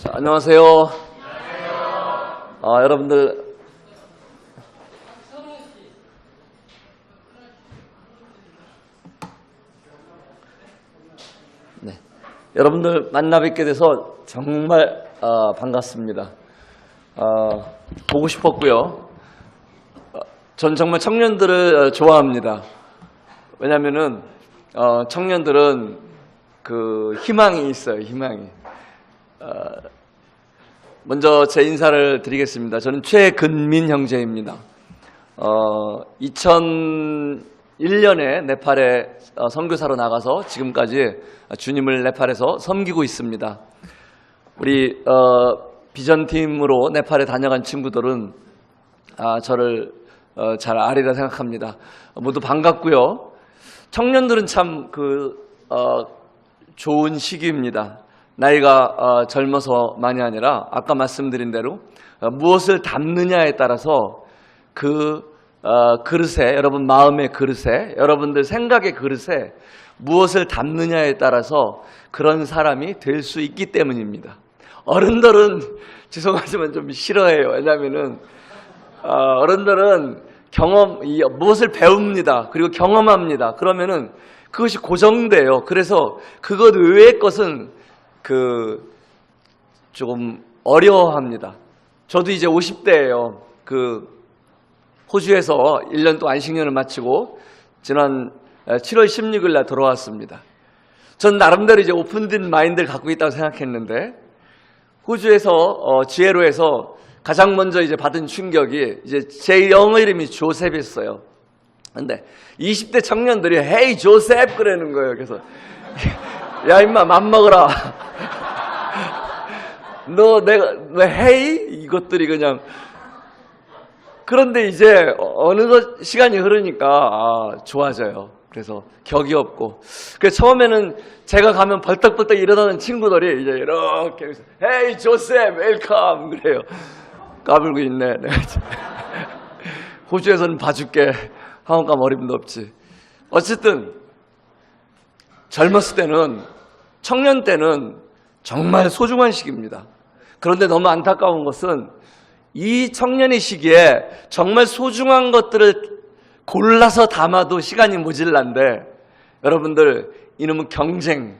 자, 안녕하세요. 여러분들 여러분들 만나 뵙게 돼서 정말 반갑습니다. 보고 싶었고요. 전 정말 청년들을 좋아합니다. 왜냐하면은 청년들은 그 희망이 있어요. 희망이. 먼저 제 인사를 드리겠습니다. 저는 최근민 형제입니다. 2001년에 네팔에 선교사로 나가서 지금까지 주님을 네팔에서 섬기고 있습니다. 우리 비전팀으로 네팔에 다녀간 친구들은 저를 잘 아리라 생각합니다. 모두 반갑고요. 청년들은 참 좋은 시기입니다. 나이가 젊어서만이 아니라 아까 말씀드린 대로 무엇을 담느냐에 따라서 그 그릇에, 여러분 마음의 그릇에, 여러분들 생각의 그릇에 무엇을 담느냐에 따라서 그런 사람이 될 수 있기 때문입니다. 어른들은 죄송하지만 좀 싫어해요. 왜냐하면은 어른들은 무엇을 배웁니다. 그리고 경험합니다. 그러면은 그것이 고정돼요. 그래서 그것 외의 것은 조금 어려워합니다. 저도 이제 50대예요. 호주에서 1년 동안 안식년을 마치고 지난 7월 16일 날 돌아왔습니다. 전 나름대로 이제 오픈된 마인드를 갖고 있다고 생각했는데 호주에서 지혜로에서 가장 먼저 이제 받은 충격이 이제 제 영어 이름이 조셉이었어요. 근데 20대 청년들이 헤이 조셉 그러는 거예요. 그래서 야 임마 맘먹어라. 너 헤이? 이것들이 그냥. 그런데 이제 어느 시간이 흐르니까 좋아져요. 그래서 격이 없고. 그래서 처음에는 제가 가면 벌떡벌떡 일어나는 친구들이 이제 이렇게 헤이 조셉 웰컴 그래요. 까불고 있네. 호주에서는 봐줄게. 한국감 어림도 없지. 어쨌든 젊었을 때는, 청년 때는 정말 소중한 시기입니다. 그런데 너무 안타까운 것은 이 청년의 시기에 정말 소중한 것들을 골라서 담아도 시간이 모질란데 여러분들 이놈은 경쟁,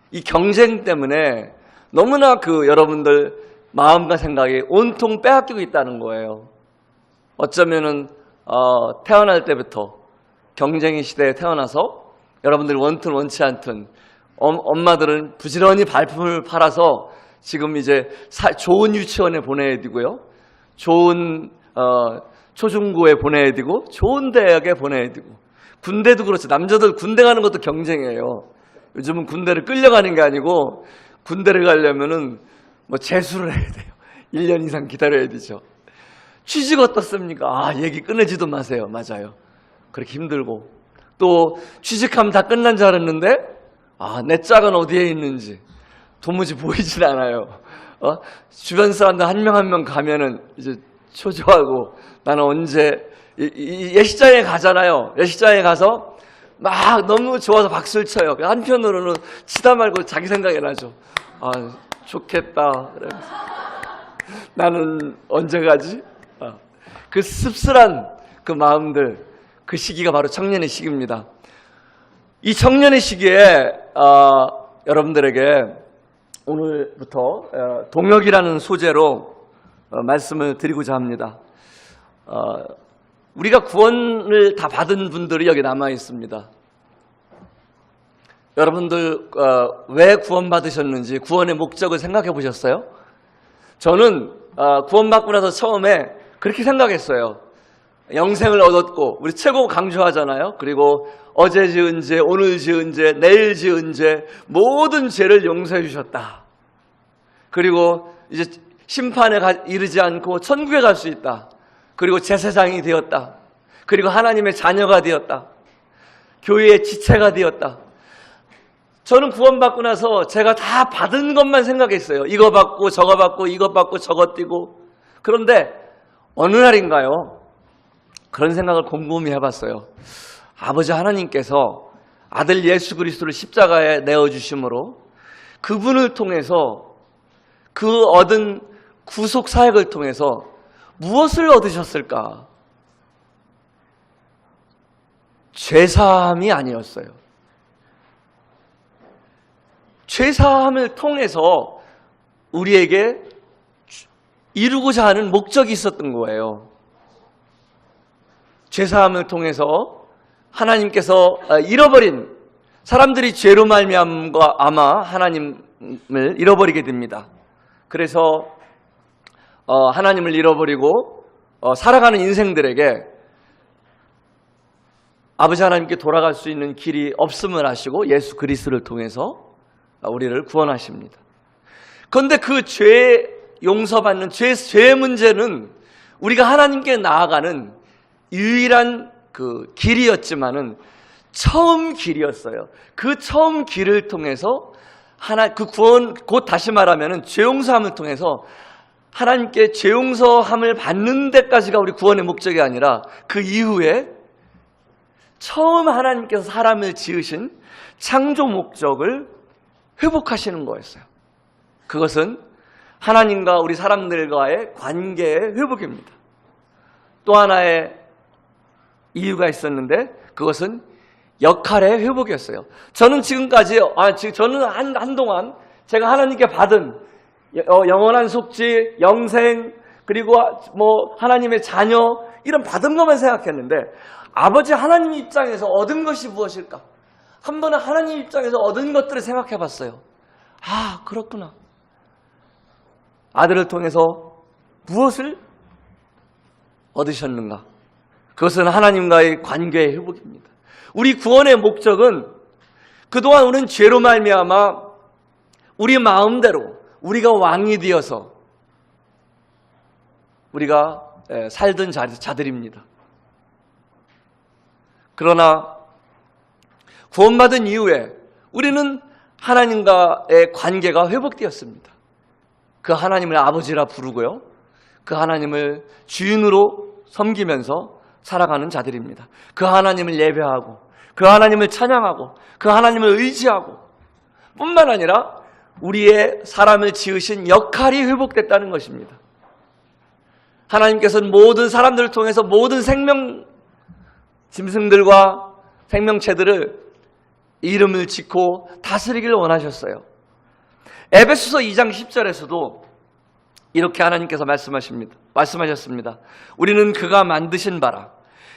이 경쟁 때문에 너무나 여러분들 마음과 생각이 온통 빼앗기고 있다는 거예요. 어쩌면은 태어날 때부터 경쟁의 시대에 태어나서 여러분들이 원튼 원치 않든 엄마들은 부지런히 발품을 팔아서 지금 이제 좋은 유치원에 보내야 되고요. 좋은 초중고에 보내야 되고 좋은 대학에 보내야 되고 군대도 그렇죠. 남자들 군대 가는 것도 경쟁이에요. 요즘은 군대를 끌려가는 게 아니고 군대를 가려면은 재수를 해야 돼요. 1년 이상 기다려야 되죠. 취직 어떻습니까? 얘기 끊으지도 마세요. 맞아요. 그렇게 힘들고 또 취직하면 다 끝난 줄 알았는데 내 짝은 어디에 있는지 도무지 보이질 않아요. 주변 사람들 한 명 한 명 가면은 이제 초조하고 나는 언제 예식장에 가잖아요. 예식장에 가서 막 너무 좋아서 박수를 쳐요. 한편으로는 치다 말고 자기 생각이 나죠. 좋겠다. 나는 언제 가지? 그 씁쓸한 그 마음들, 그 시기가 바로 청년의 시기입니다. 이 청년의 시기에 여러분들에게 오늘부터 동역이라는 소재로 말씀을 드리고자 합니다. 우리가 구원을 다 받은 분들이 여기 남아 있습니다. 여러분들 왜 구원받으셨는지 구원의 목적을 생각해 보셨어요? 저는 구원받고 나서 처음에 그렇게 생각했어요. 영생을 얻었고 우리 최고 강조하잖아요. 그리고 어제 지은 죄, 오늘 지은 죄, 내일 지은 죄 모든 죄를 용서해 주셨다. 그리고 이제 심판에 이르지 않고 천국에 갈 수 있다. 그리고 제사장이 되었다. 그리고 하나님의 자녀가 되었다. 교회의 지체가 되었다. 저는 구원받고 나서 제가 다 받은 것만 생각했어요. 이거 받고 저거 받고 이거 받고 저거 띄고. 그런데 어느 날인가요? 그런 생각을 곰곰이 해봤어요. 아버지 하나님께서 아들 예수 그리스도를 십자가에 내어주심으로 그분을 통해서 그 얻은 구속 사역을 통해서 무엇을 얻으셨을까? 죄사함이 아니었어요. 죄사함을 통해서 우리에게 이루고자 하는 목적이 있었던 거예요. 죄사함을 통해서 하나님께서 잃어버린 사람들이 죄로 말미암아 아마 하나님을 잃어버리게 됩니다. 그래서 하나님을 잃어버리고 살아가는 인생들에게 아버지 하나님께 돌아갈 수 있는 길이 없음을 아시고 예수 그리스도를 통해서 우리를 구원하십니다. 그런데 그 죄 용서받는 죄의 문제는 우리가 하나님께 나아가는 유일한 그 길이었지만은 처음 길이었어요. 그 처음 길을 통해서 그 구원, 곧 다시 말하면은 죄 용서함을 통해서 하나님께 죄 용서함을 받는 데까지가 우리 구원의 목적이 아니라 그 이후에 처음 하나님께서 사람을 지으신 창조 목적을 회복하시는 거였어요. 그것은 하나님과 우리 사람들과의 관계의 회복입니다. 또 하나의 이유가 있었는데 그것은 역할의 회복이었어요. 저는 지금까지 저는 한동안 제가 하나님께 받은 영원한 속죄, 영생, 그리고 뭐 하나님의 자녀 이런 받은 것만 생각했는데 아버지 하나님 입장에서 얻은 것이 무엇일까? 한 번은 하나님 입장에서 얻은 것들을 생각해 봤어요. 아, 그렇구나. 아들을 통해서 무엇을 얻으셨는가? 그것은 하나님과의 관계의 회복입니다. 우리 구원의 목적은 그동안 우리는 죄로 말미암아 우리 마음대로 우리가 왕이 되어서 우리가 살던 자들입니다. 그러나 구원받은 이후에 우리는 하나님과의 관계가 회복되었습니다. 그 하나님을 아버지라 부르고요. 그 하나님을 주인으로 섬기면서 살아가는 자들입니다. 그 하나님을 예배하고 그 하나님을 찬양하고 그 하나님을 의지하고 뿐만 아니라 우리의 사람을 지으신 역할이 회복됐다는 것입니다. 하나님께서는 모든 사람들을 통해서 모든 짐승들과 생명체들을 이름을 짓고 다스리기를 원하셨어요. 에베소서 2장 10절에서도 이렇게 하나님께서 말씀하셨습니다. 우리는 그가 만드신 바라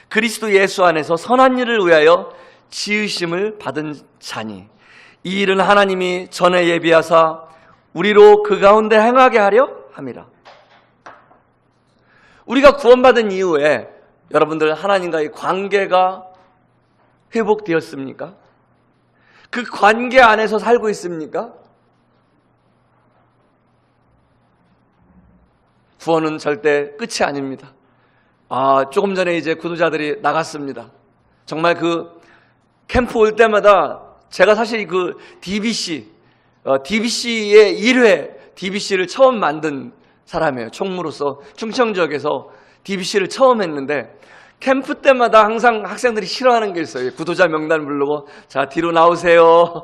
그리스도 예수 안에서 선한 일을 위하여 지으심을 받은 자니 이 일은 하나님이 전에 예비하사 우리로 그 가운데 행하게 하려 함이라. 우리가 구원받은 이후에 여러분들 하나님과의 관계가 회복되었습니까? 그 관계 안에서 살고 있습니까? 구원은 절대 끝이 아닙니다. 조금 전에 이제 구도자들이 나갔습니다. 정말 그 캠프 올 때마다 제가 사실 그 DBC의 1회 DBC를 처음 만든 사람이에요. 총무로서 충청 지역에서 DBC를 처음 했는데 캠프 때마다 항상 학생들이 싫어하는 게 있어요. 구도자 명단 부르고 자 뒤로 나오세요.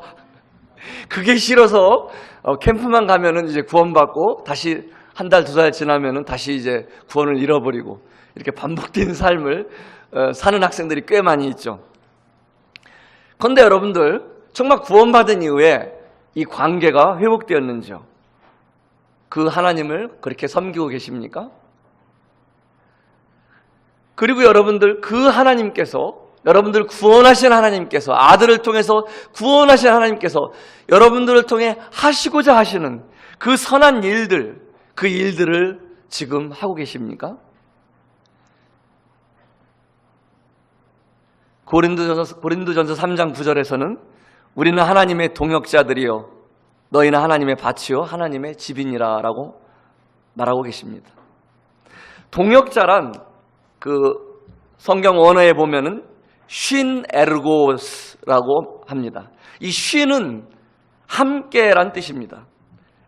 그게 싫어서 캠프만 가면은 이제 구원받고 다시 한 달, 2달 지나면은 다시 이제 구원을 잃어버리고 이렇게 반복된 삶을 사는 학생들이 꽤 많이 있죠. 그런데 여러분들 정말 구원받은 이후에 이 관계가 회복되었는지요? 그 하나님을 그렇게 섬기고 계십니까? 그리고 여러분들 그 하나님께서 여러분들 구원하신 하나님께서 아들을 통해서 구원하신 하나님께서 여러분들을 통해 하시고자 하시는 그 선한 일들 그 일들을 지금 하고 계십니까? 고린도전서 3장 9절에서는 우리는 하나님의 동역자들이요 너희는 하나님의 밭이요 하나님의 집이니라 라고 말하고 계십니다. 동역자란 그 성경 원어에 보면은 쉰 에르고스라고 합니다. 이 쉰은 함께란 뜻입니다.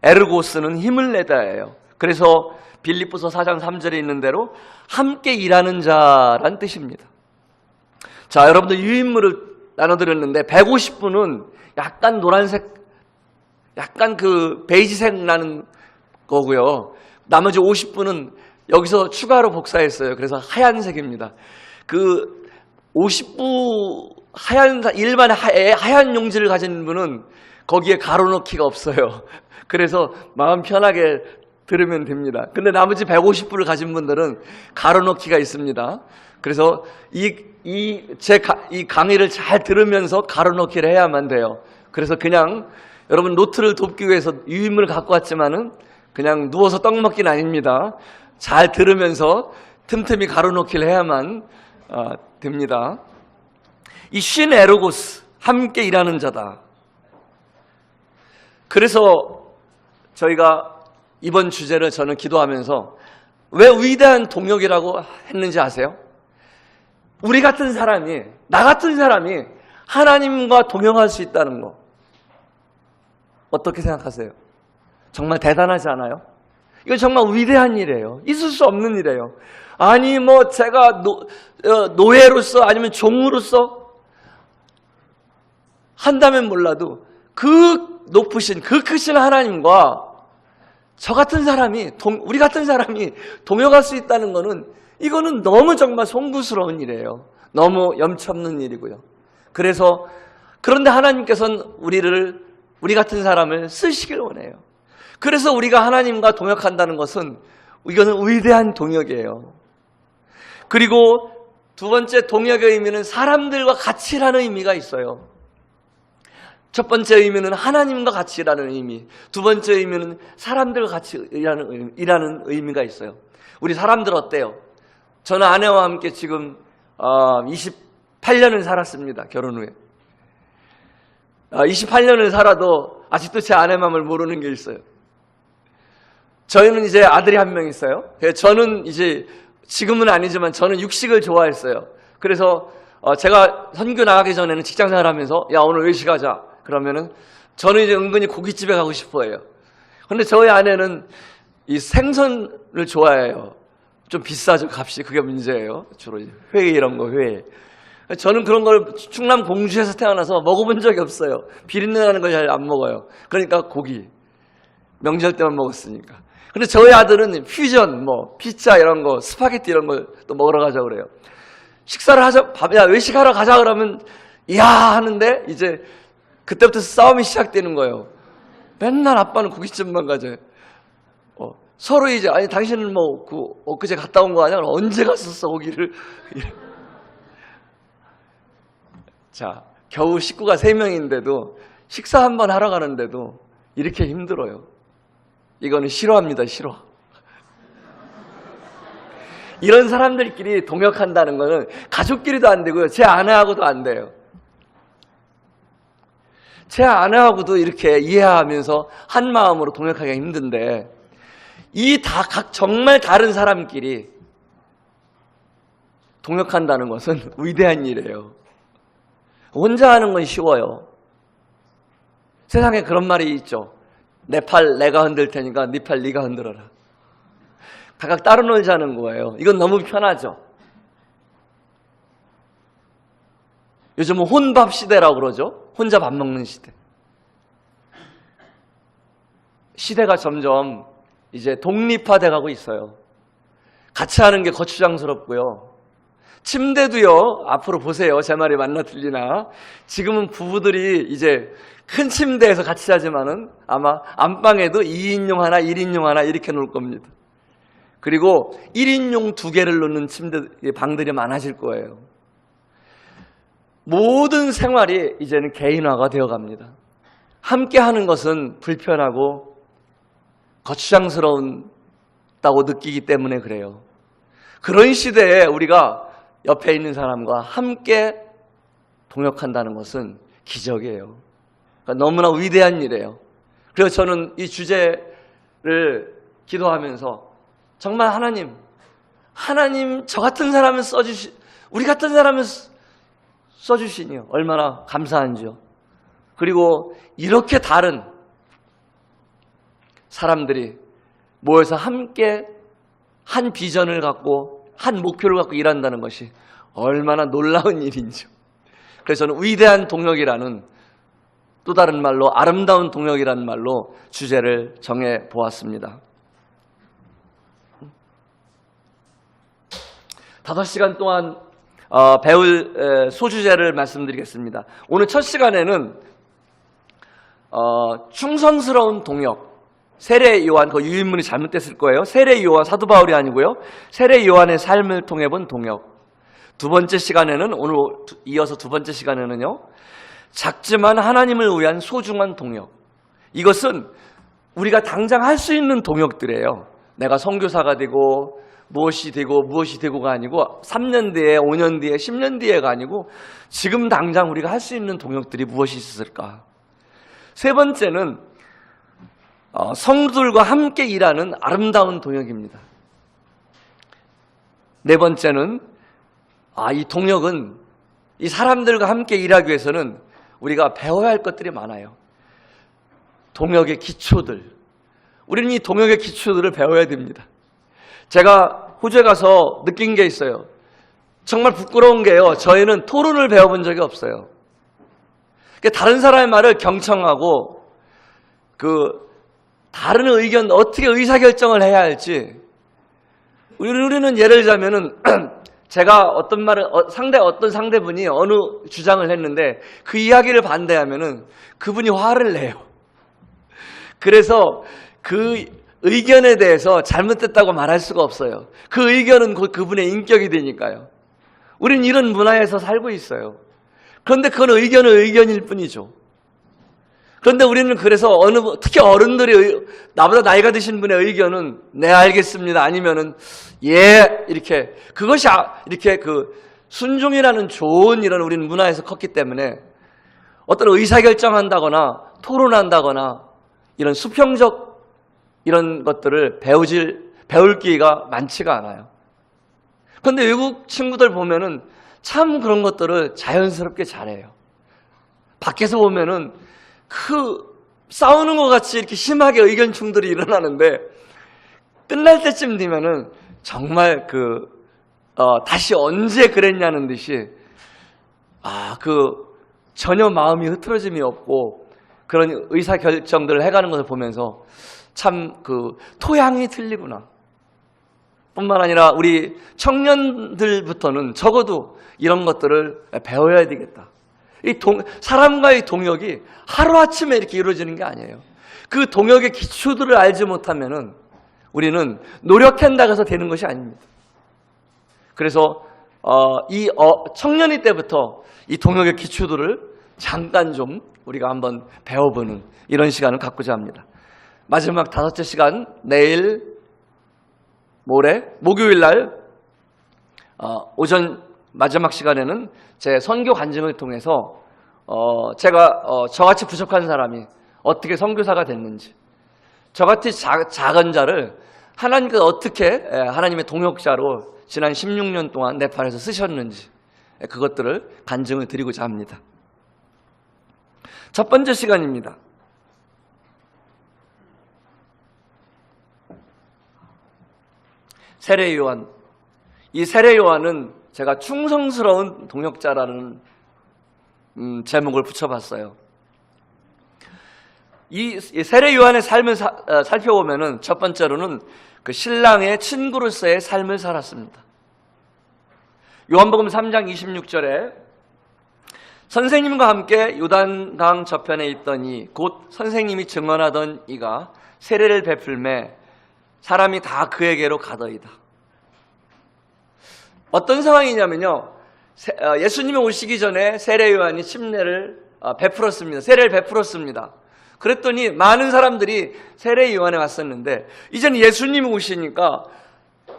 에르고스는 힘을 내다예요. 그래서 빌립보서 4장 3절에 있는 대로 함께 일하는 자란 뜻입니다. 자, 여러분들 유인물을 나눠드렸는데 150분은 약간 노란색, 약간 그 베이지색 나는 거고요. 나머지 50분은 여기서 추가로 복사했어요. 그래서 하얀색입니다. 그 50부 일반 하얀 용지를 가진 분은 거기에 가로넣기가 없어요. 그래서 마음 편하게 들으면 됩니다. 근데 나머지 150부를 가진 분들은 가로넣기가 있습니다. 그래서 이 강의를 잘 들으면서 가로넣기를 해야만 돼요. 그래서 그냥 여러분 노트를 돕기 위해서 유인물을 갖고 왔지만은 그냥 누워서 떡 먹기는 아닙니다. 잘 들으면서 틈틈이 가로넣기를 해야만 됩니다. 이 쉰 에로고스, 함께 일하는 자다. 그래서 저희가 이번 주제를 저는 기도하면서 왜 위대한 동역이라고 했는지 아세요? 우리 같은 사람이, 나 같은 사람이 하나님과 동역할 수 있다는 거 어떻게 생각하세요? 정말 대단하지 않아요? 이거 정말 위대한 일이에요. 있을 수 없는 일이에요. 아니 뭐 제가 노예로서 아니면 종으로서 한다면 몰라도 그 높으신 그 크신 하나님과 저 같은 사람이 우리 같은 사람이 동역할 수 있다는 거는 이거는 너무 정말 송구스러운 일이에요. 너무 염치없는 일이고요. 그런데 하나님께서는 우리 같은 사람을 쓰시길 원해요. 그래서 우리가 하나님과 동역한다는 것은 이거는 위대한 동역이에요. 그리고 두 번째 동역의 의미는 사람들과 같이 일하는 의미가 있어요. 첫 번째 의미는 하나님과 같이 일하는 의미, 두 번째 의미는 사람들과 같이 일하는 의미가 있어요. 우리 사람들 어때요? 저는 아내와 함께 지금 28년을 살았습니다. 결혼 후에. 28년을 살아도 아직도 제 아내 마음을 모르는 게 있어요. 저희는 이제 아들이 한 명 있어요. 저는 이제 지금은 아니지만 저는 육식을 좋아했어요. 그래서 제가 선교 나가기 전에는 직장생활 하면서 야 오늘 외식하자 그러면은 저는 이제 은근히 고깃집에 가고 싶어해요. 근데 저희 아내는 이 생선을 좋아해요. 좀 비싸죠 값이. 그게 문제예요. 주로 회 이런 거 회. 저는 그런 걸 충남 공주에서 태어나서 먹어본 적이 없어요. 비린내 나는 걸 잘 안 먹어요. 그러니까 고기 명절 때만 먹었으니까. 근데 저희 아들은 퓨전, 피자 이런 거, 스파게티 이런 걸 또 먹으러 가자고 그래요. 식사를 하자, 야, 외식하러 가자 그러면, 이야 하는데, 이제, 그때부터 싸움이 시작되는 거예요. 맨날 아빠는 고깃집만 가자. 서로 이제, 아니, 당신은 엊그제 갔다 온 거 아니야? 그럼 언제 갔었어, 거기를? 자, 겨우 식구가 3명인데도, 식사 한번 하러 가는데도, 이렇게 힘들어요. 이거는 싫어합니다. 싫어. 이런 사람들끼리 동역한다는 거는 가족끼리도 안 되고요. 제 아내하고도 안 돼요. 제 아내하고도 이렇게 이해하면서 한 마음으로 동역하기가 힘든데 이 각 정말 다른 사람끼리 동역한다는 것은 위대한 일이에요. 혼자 하는 건 쉬워요. 세상에 그런 말이 있죠. 내 팔 내가 흔들 테니까 네 팔 네가 흔들어라. 각각 따로 놀자는 거예요. 이건 너무 편하죠. 요즘은 혼밥 시대라고 그러죠. 혼자 밥 먹는 시대. 시대가 점점 이제 독립화돼 가고 있어요. 같이 하는 게 거추장스럽고요. 침대도요. 앞으로 보세요. 제 말이 맞나 틀리나. 지금은 부부들이 이제 큰 침대에서 같이 자지만은 아마 안방에도 2인용 하나, 1인용 하나 이렇게 놓을 겁니다. 그리고 1인용 2개를 놓는 방들이 많아질 거예요. 모든 생활이 이제는 개인화가 되어 갑니다. 함께 하는 것은 불편하고 거추장스러웠다고 느끼기 때문에 그래요. 그런 시대에 우리가 옆에 있는 사람과 함께 동역한다는 것은 기적이에요. 그러니까 너무나 위대한 일이에요. 그래서 저는 이 주제를 기도하면서 정말 하나님 저 같은 사람을 우리 같은 사람을 써주시니 얼마나 감사한지요. 그리고 이렇게 다른 사람들이 모여서 함께 한 비전을 갖고 한 목표를 갖고 일한다는 것이 얼마나 놀라운 일인지요. 그래서 저는 위대한 동역이라는 또 다른 말로 아름다운 동역이라는 말로 주제를 정해 보았습니다. 5시간 동안 배울 소주제를 말씀드리겠습니다. 오늘 첫 시간에는 충성스러운 동역, 세례 요한, 그 유인문이 잘못됐을 거예요. 세례 요한, 사도 바울이 아니고요. 세례 요한의 삶을 통해 본 동역. 두 번째 시간에는, 오늘 이어서 두 번째 시간에는요, 작지만 하나님을 위한 소중한 동역. 이것은 우리가 당장 할 수 있는 동역들이에요. 내가 선교사가 되고 무엇이 되고가 아니고 3년 뒤에, 5년 뒤에, 10년 뒤에가 아니고 지금 당장 우리가 할 수 있는 동역들이 무엇이 있을까? 세 번째는 성도들과 함께 일하는 아름다운 동역입니다. 네 번째는 이 동역은 이 사람들과 함께 일하기 위해서는 우리가 배워야 할 것들이 많아요. 동역의 기초들. 우리는 이 동역의 기초들을 배워야 됩니다. 제가 호주에 가서 느낀 게 있어요. 정말 부끄러운 게요. 저희는 토론을 배워본 적이 없어요. 다른 사람의 말을 경청하고 다른 의견, 어떻게 의사결정을 해야 할지. 우리는 예를 들자면은 제가 어떤 상대분이 어느 주장을 했는데 그 이야기를 반대하면은 그분이 화를 내요. 그래서 그 의견에 대해서 잘못됐다고 말할 수가 없어요. 그 의견은 곧 그분의 인격이 되니까요. 우린 이런 문화에서 살고 있어요. 그런데 그건 의견은 의견일 뿐이죠. 그런데 우리는 그래서 특히 어른들이, 나보다 나이가 드신 분의 의견은 네, 알겠습니다, 아니면은 예, 이렇게, 그것이 이렇게 순종이라는 좋은 이런 우리는 문화에서 컸기 때문에 어떤 의사결정한다거나 토론한다거나 이런 수평적 이런 것들을 배울 기회가 많지가 않아요. 그런데 외국 친구들 보면은 참 그런 것들을 자연스럽게 잘해요. 밖에서 보면은 싸우는 것 같이 이렇게 심하게 의견 충돌이 일어나는데 끝날 때쯤 되면은 정말 다시 언제 그랬냐는 듯이 전혀 마음이 흐트러짐이 없고 그런 의사결정들을 해가는 것을 보면서 참 토양이 틀리구나. 뿐만 아니라 우리 청년들부터는 적어도 이런 것들을 배워야 되겠다. 사람과의 동역이 하루아침에 이렇게 이루어지는 게 아니에요. 그 동역의 기초들을 알지 못하면은 우리는 노력한다고 해서 되는 것이 아닙니다. 그래서 청년이 때부터 이 동역의 기초들을 잠깐 좀 우리가 한번 배워보는 이런 시간을 갖고자 합니다. 마지막 5째 시간, 내일, 모레, 목요일 날 오전 마지막 시간에는 제 선교 간증을 통해서 제가 저같이 부족한 사람이 어떻게 선교사가 됐는지, 저같이 작은 자를 하나님께서 어떻게 하나님의 동역자로 지난 16년 동안 네팔에서 쓰셨는지 그것들을 간증을 드리고자 합니다. 첫 번째 시간입니다. 세례 요한. 이 세례 요한은 제가 충성스러운 동역자라는 제목을 붙여봤어요. 이 세례 요한의 삶을 살펴보면은 첫 번째로는 그 신랑의 친구로서의 삶을 살았습니다. 요한복음 3장 26절에 선생님과 함께 요단강 저편에 있더니 곧 선생님이 증언하던 이가 세례를 베풀매 사람이 다 그에게로 가더이다. 어떤 상황이냐면요, 예수님이 오시기 전에 세례 요한이 침례를 베풀었습니다. 세례를 베풀었습니다. 그랬더니 많은 사람들이 세례 요한에 왔었는데 이제는 예수님이 오시니까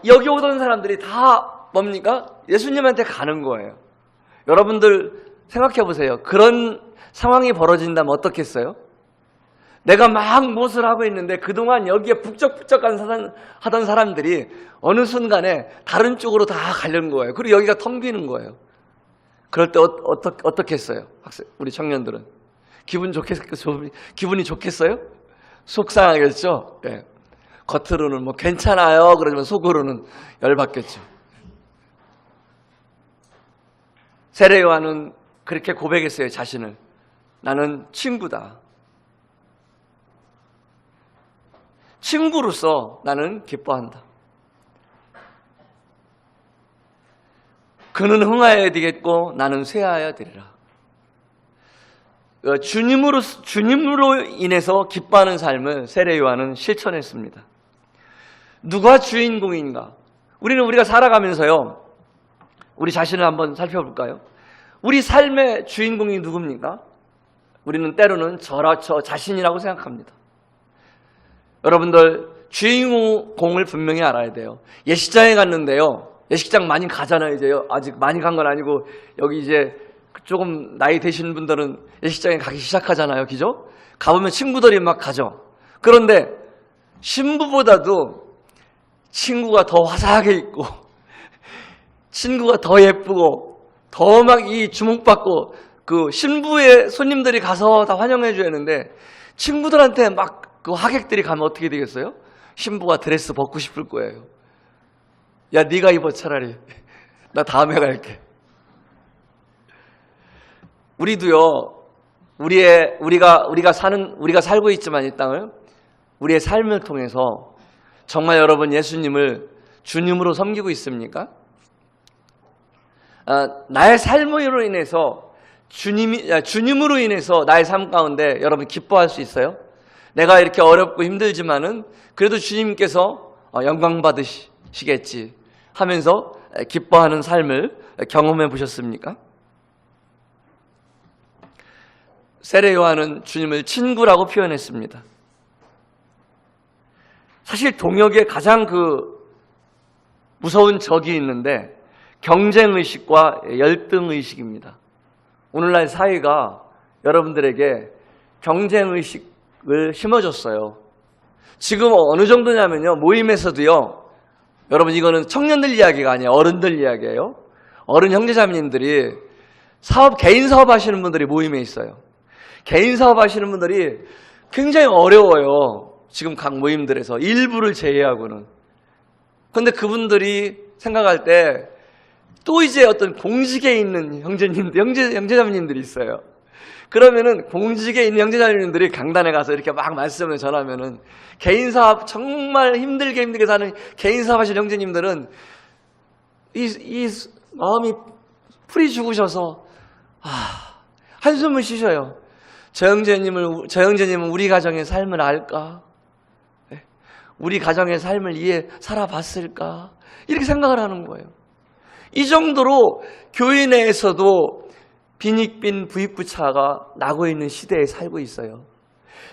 여기 오던 사람들이 다 뭡니까? 예수님한테 가는 거예요. 여러분들 생각해 보세요. 그런 상황이 벌어진다면 어떻겠어요? 내가 막 무엇을 하고 있는데 그동안 여기에 북적북적한 하던 사람들이 어느 순간에 다른 쪽으로 다 가려는 거예요. 그리고 여기가 텅 비는 거예요. 그럴 때 어떻게 했어요? 우리 청년들은 기분이 좋겠어요? 속상하겠죠? 예. 겉으로는 뭐 괜찮아요 그러지만 속으로는 열받겠죠. 세례 요한은 그렇게 고백했어요. 자신을. 나는 친구다. 친구로서 나는 기뻐한다. 그는 흥하여야 되겠고 나는 쇠하여야 되리라. 주님으로 인해서 기뻐하는 삶을 세례 요한은 실천했습니다. 누가 주인공인가? 우리가 살아가면서요, 우리 자신을 한번 살펴볼까요? 우리 삶의 주인공이 누굽니까? 우리는 때로는 저 자신이라고 생각합니다. 여러분들, 주인공을 분명히 알아야 돼요. 예식장에 갔는데요, 예식장 많이 가잖아요. 이제요. 아직 많이 간 건 아니고 여기 이제 조금 나이 되시는 분들은 예식장에 가기 시작하잖아요. 그죠? 가보면 친구들이 막 가죠. 그런데 신부보다도 친구가 더 화사하게 입고 친구가 더 예쁘고 더 막 이 주목받고 그 신부의 손님들이 가서 다 환영해 줘야 하는데 친구들한테 막 그 하객들이 가면 어떻게 되겠어요? 신부가 드레스 벗고 싶을 거예요. 야, 네가 입어 차라리. 나 다음에 갈게. 우리도요, 우리가 살고 있지만 이 땅을 우리의 삶을 통해서 정말 여러분 예수님을 주님으로 섬기고 있습니까? 나의 삶으로 인해서 주님으로 인해서 나의 삶 가운데 여러분 기뻐할 수 있어요? 내가 이렇게 어렵고 힘들지만은 그래도 주님께서 영광 받으시겠지 하면서 기뻐하는 삶을 경험해 보셨습니까? 세례 요한은 주님을 친구라고 표현했습니다. 사실 동역에 가장 무서운 적이 있는데 경쟁의식과 열등의식입니다. 오늘날 사회가 여러분들에게 경쟁의식을 심어줬어요. 지금 어느 정도냐면요, 모임에서도요, 여러분 이거는 청년들 이야기가 아니에요. 어른들 이야기예요. 어른 형제자매님들이 개인 사업 하시는 분들이 모임에 있어요. 개인 사업 하시는 분들이 굉장히 어려워요. 지금 각 모임들에서 일부를 제외하고는. 그런데 그분들이 생각할 때 또 이제 어떤 공직에 있는 형제자매님들이 있어요. 그러면은 공직에 있는 형제자매님들이 강단에 가서 이렇게 막 말씀을 전하면은 개인 사업 정말 힘들게 사는 개인 사업 하시는 형제님들은 이 마음이 풀이 죽으셔서 한숨을 쉬셔요. 저 형제님은 우리 가정의 삶을 알까? 우리 가정의 삶을 살아봤을까? 이렇게 생각을 하는 거예요. 이 정도로 교회 내에서도 빈익빈 부익부차가 나고 있는 시대에 살고 있어요.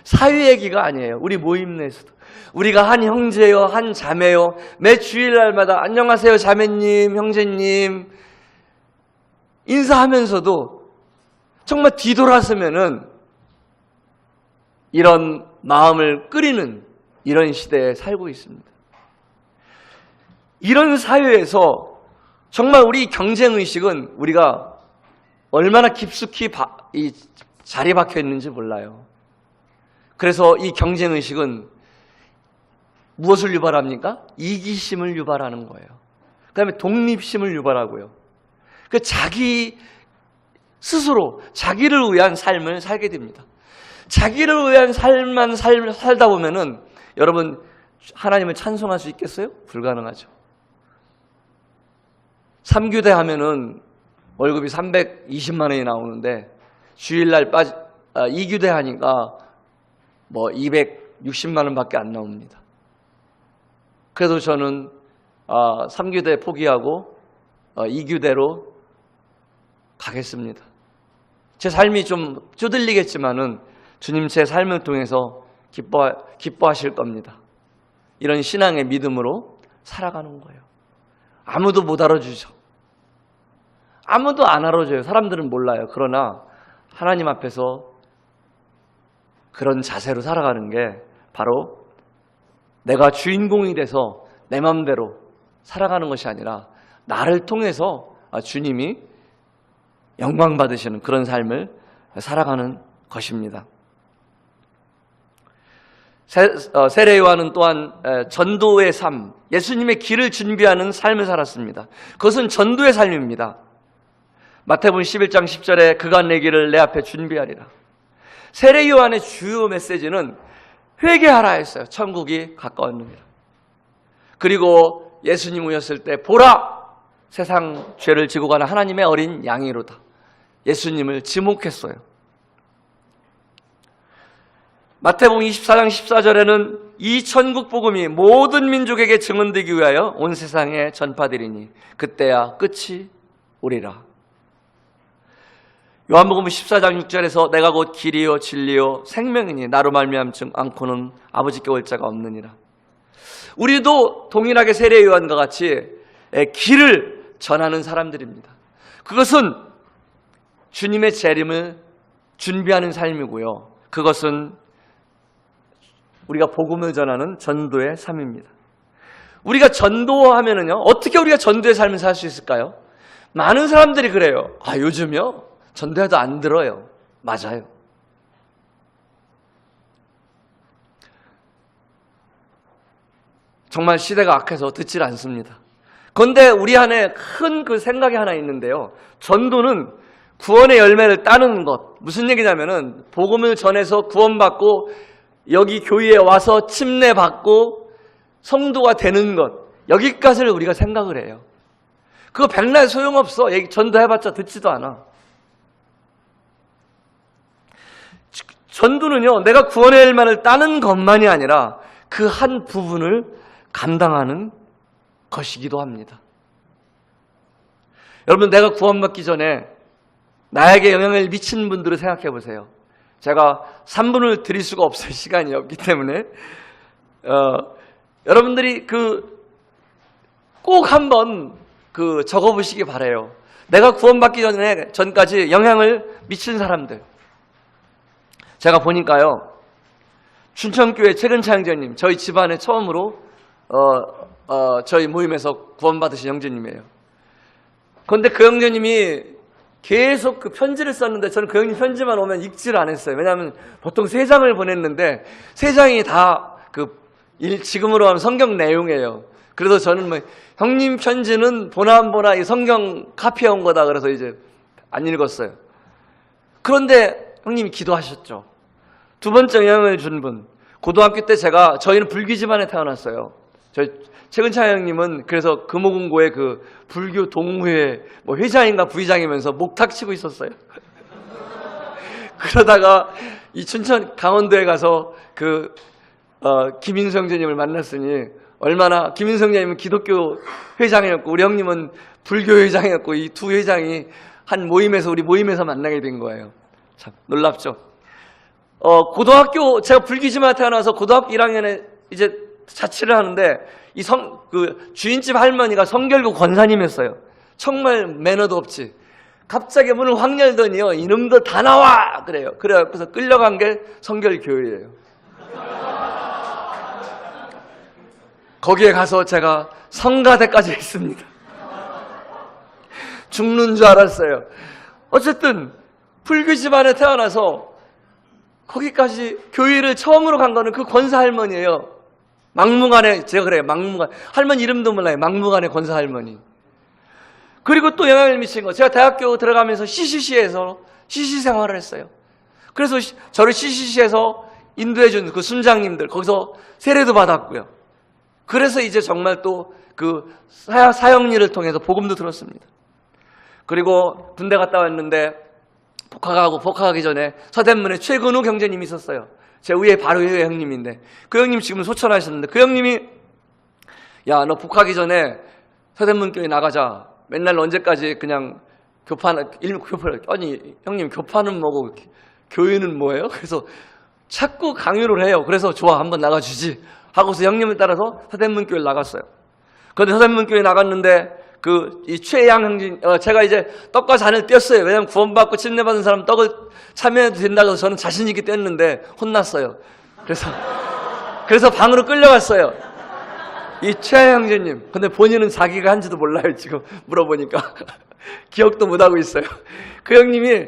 사회 얘기가 아니에요. 우리 모임 내에서도. 우리가 한 형제요, 한 자매요, 매 주일날마다 안녕하세요 자매님, 형제님 인사하면서도 정말 뒤돌아서면은 이런 마음을 끓이는 이런 시대에 살고 있습니다. 이런 사회에서 정말 우리 경쟁의식은 우리가 얼마나 깊숙이 자리 박혀 있는지 몰라요. 그래서 이 경쟁의식은 무엇을 유발합니까? 이기심을 유발하는 거예요. 그 다음에 독립심을 유발하고요. 자기 스스로 자기를 위한 삶을 살게 됩니다. 자기를 위한 삶만 살다 보면은 여러분 하나님을 찬송할 수 있겠어요? 불가능하죠. 3교대 하면은 월급이 320만 원이 나오는데 주일날 2교대 하니까 뭐 260만 원밖에 안 나옵니다. 그래서 저는 3교대 포기하고 2교대로 가겠습니다. 제 삶이 좀 쪼들리겠지만은 주님 제 삶을 통해서 기뻐하실 겁니다. 이런 신앙의 믿음으로 살아가는 거예요. 아무도 못 알아주죠. 아무도 안 알아줘요. 사람들은 몰라요. 그러나 하나님 앞에서 그런 자세로 살아가는 게 바로 내가 주인공이 돼서 내 마음대로 살아가는 것이 아니라 나를 통해서 주님이 영광 받으시는 그런 삶을 살아가는 것입니다. 세례 요한은 또한 전도의 삶, 예수님의 길을 준비하는 삶을 살았습니다. 그것은 전도의 삶입니다. 마태복음 11장 10절에 그가 내 길을 내 앞에 준비하리라. 세례 요한의 주요 메시지는 회개하라 했어요. 천국이 가까웠느니라. 그리고 예수님 오셨을 때 보라 세상 죄를 지고 가는 하나님의 어린 양이로다. 예수님을 지목했어요. 마태복음 24장 14절에는 이 천국 복음이 모든 민족에게 증언되기 위하여 온 세상에 전파되리니 그때야 끝이 오리라. 요한복음 14장 6절에서 내가 곧 길이요 진리요 생명이니 나로 말미암지 않고는 아버지께 올 자가 없느니라. 우리도 동일하게 세례 요한과 같이 길을 전하는 사람들입니다. 그것은 주님의 재림을 준비하는 삶이고요. 그것은 우리가 복음을 전하는 전도의 삶입니다. 우리가 전도하면은요, 어떻게 우리가 전도의 삶을 살 수 있을까요? 많은 사람들이 그래요. 요즘요? 전도해도 안 들어요. 맞아요. 정말 시대가 악해서 듣질 않습니다. 그런데 우리 안에 큰 그 생각이 하나 있는데요. 전도는 구원의 열매를 따는 것. 무슨 얘기냐면은 복음을 전해서 구원받고 여기 교회에 와서 침례받고 성도가 되는 것. 여기까지를 우리가 생각을 해요. 그거 백날 소용없어. 전도해봤자 듣지도 않아. 전도는요, 내가 구원의 열매를 따는 것만이 아니라 그 한 부분을 감당하는 것이기도 합니다. 여러분, 내가 구원받기 전에 나에게 영향을 미친 분들을 생각해 보세요. 제가 3분을 드릴 수가 없어요. 시간이 없기 때문에. 여러분들이 꼭 한번 적어보시기 바라요. 내가 구원받기 전까지 영향을 미친 사람들. 제가 보니까요, 춘천교회 최근차 형제님, 저희 집안에 처음으로 저희 모임에서 구원받으신 형제님이에요. 그런데 그 형제님이 계속 그 편지를 썼는데 저는 그 형님 편지만 오면 읽지를 않았어요. 왜냐하면 보통 3장을 보냈는데 3장이 다 지금으로 하면 성경 내용이에요. 그래서 저는 형님 편지는 보나 안 보나 이 성경 카피해온 거다 그래서 이제 안 읽었어요. 그런데 형님이 기도하셨죠. 두 번째 영향을 준 분. 고등학교 때 저희는 불교 집안에 태어났어요. 저희 최근차 형님은 그래서 금호공고의 불교 동호회 회장인가 부회장이면서 목탁 치고 있었어요. 그러다가 이 춘천 강원도에 가서 김인수 형제님을 만났으니 얼마나 김인수 형제님은 기독교 회장이었고 우리 형님은 불교 회장이었고 이 두 회장이 한 모임에서 우리 모임에서 만나게 된 거예요. 참 놀랍죠. 고등학교 제가 불교지만 태어나서 고등학교 1학년에 이제 자취를 하는데 주인집 할머니가 성결교 권사님이었어요. 정말 매너도 없지. 갑자기 문을 확 열더니요, 이놈들 다 나와! 그래요. 그래서 끌려간 게 성결교회예요. 거기에 가서 제가 성가대까지 했습니다. 죽는 줄 알았어요. 어쨌든 불교 집안에 태어나서 거기까지 교회를 처음으로 간 거는 그 권사 할머니예요. 막무가내, 제가 그래요. 막무가내. 할머니 이름도 몰라요. 막무가내 권사 할머니. 그리고 또 영향을 미친 거. 제가 대학교 들어가면서 CCC에서 CC 생활을 했어요. 그래서 저를 CCC에서 인도해준 그 순장님들, 거기서 세례도 받았고요. 그래서 이제 정말 또 사역일을 통해서 복음도 들었습니다. 그리고 군대 갔다 왔는데 복학하기 전에 서대문에 최근우 경제님이 있었어요. 제 바로 위에 형님인데 그 형님 지금 소천하셨는데 그 형님이 야, 너 복학하기 전에 서대문 교회 나가자. 맨날 언제까지 그냥 교판 아니 형님 교판은 뭐고 교회는 뭐예요? 그래서 자꾸 강요를 해요. 그래서 좋아 한번 나가주지 하고서 형님을 따라서 서대문 교회를 나갔어요. 그런데 서대문 교회 나갔는데 이 최양 형님, 제가 이제 떡과 잔을 떼었어요. 왜냐면 구원받고 침례받은 사람 떡을 참여해도 된다고 해서 저는 자신있게 뗐는데 혼났어요. 그래서 방으로 끌려갔어요. 이 최양 형제님. 근데 본인은 자기가 한지도 몰라요. 지금 물어보니까. 기억도 못하고 있어요. 그 형님이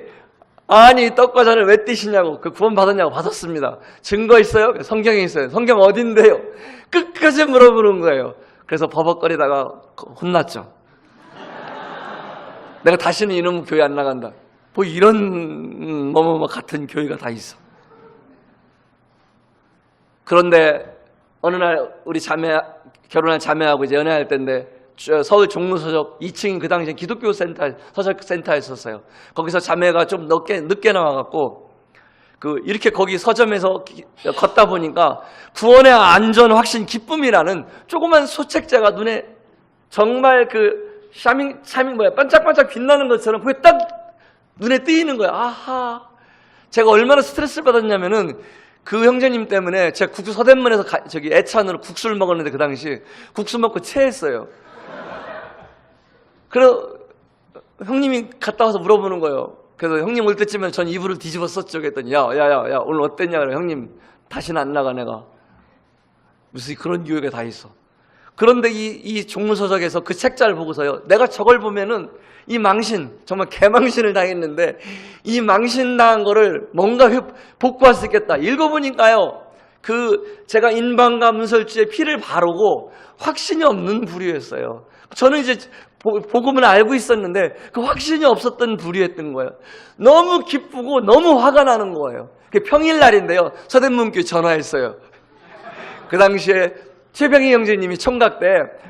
아니 떡과 잔을 왜 떼시냐고 구원 받았냐고 받았습니다. 증거 있어요? 성경에 있어요. 성경 어딘데요? 끝까지 물어보는 거예요. 그래서 버벅거리다가 혼났죠. 내가 다시는 이놈 교회 안 나간다. 이런 같은 교회가 다 있어. 그런데 어느 날 우리 결혼한 자매하고 이제 연애할 때인데 서울 종로서적 2층인 그 당시에 기독교 센터, 서적센터였었어요. 거기서 자매가 좀 늦게 나와갖고 이렇게 거기 서점에서 걷다 보니까 구원의 안전 확신 기쁨이라는 조그만 소책자가 눈에 정말 샤밍 반짝반짝 빛나는 것처럼 그게 딱 눈에 띄는 거야. 아하. 제가 얼마나 스트레스를 받았냐면은 그 형제님 때문에 제가 서대문에서 애찬으로 국수를 먹었는데 그 당시 국수 먹고 체했어요. 그래서 형님이 갔다 와서 물어보는 거예요. 그래서 형님 올 때쯤에 전 이불을 뒤집어 썼죠. 그랬더니 야 오늘 어땠냐 그래. 형님 다시는 안 나가 내가. 무슨 그런 유혹이 다 있어. 그런데 이 종무서적에서 그 책자를 보고서요. 내가 저걸 보면은 이 망신, 정말 개망신을 당했는데 이 망신당한 거를 뭔가 복구할 수 있겠다. 읽어보니까요. 제가 인방과 문설주에 피를 바르고 확신이 없는 부류였어요. 저는 이제 복음을 알고 있었는데 그 확신이 없었던 부류였던 거예요. 너무 기쁘고 너무 화가 나는 거예요. 평일날인데요. 서대문교회 전화했어요. 그 당시에 최병희 형제님이 총각 때